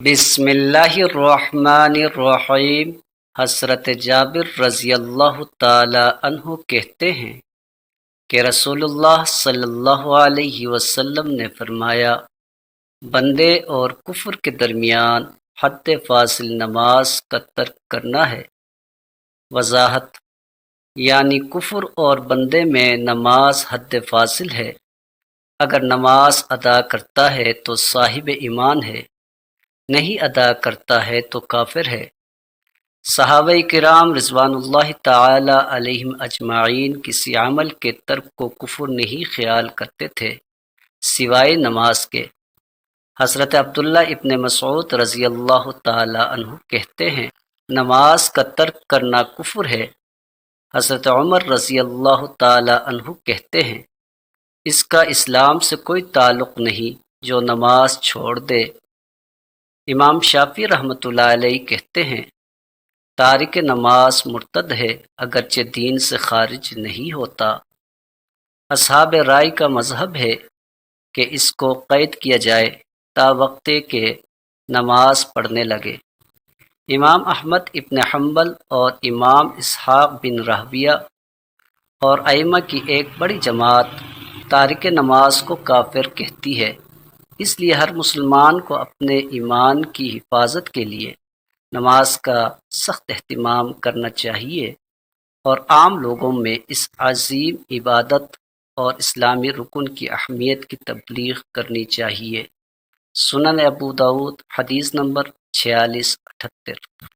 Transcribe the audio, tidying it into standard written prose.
بسم اللہ الرحمن الرحیم۔ حضرت جابر رضی اللہ تعالی عنہ کہتے ہیں کہ رسول اللہ صلی اللہ علیہ وسلم نے فرمایا، بندے اور کفر کے درمیان حد فاصل نماز کا ترک کرنا ہے۔ وضاحت: یعنی کفر اور بندے میں نماز حد فاصل ہے۔ اگر نماز ادا کرتا ہے تو صاحب ایمان ہے، نہیں ادا کرتا ہے تو کافر ہے۔ صحابہ کرام رضوان اللہ تعالی علیہم اجمعین کسی عمل کے ترک کو کفر نہیں خیال کرتے تھے سوائے نماز کے۔ حضرت عبداللہ ابن مسعود رضی اللہ تعالی عنہ کہتے ہیں، نماز کا ترک کرنا کفر ہے۔ حضرت عمر رضی اللہ تعالی عنہ کہتے ہیں، اس کا اسلام سے کوئی تعلق نہیں جو نماز چھوڑ دے۔ امام شافعی رحمۃ اللہ علیہ کہتے ہیں، تارک نماز مرتد ہے اگرچہ دین سے خارج نہیں ہوتا۔ اصحاب رائے کا مذہب ہے کہ اس کو قید کیا جائے تا وقت کہ نماز پڑھنے لگے۔ امام احمد ابن حنبل اور امام اسحاق بن راہویہ اور ائمہ کی ایک بڑی جماعت تارک نماز کو کافر کہتی ہے۔ اس لیے ہر مسلمان کو اپنے ایمان کی حفاظت کے لیے نماز کا سخت اہتمام کرنا چاہیے اور عام لوگوں میں اس عظیم عبادت اور اسلامی رکن کی اہمیت کی تبلیغ کرنی چاہیے۔ سنن ابو داؤد حدیث نمبر 4678۔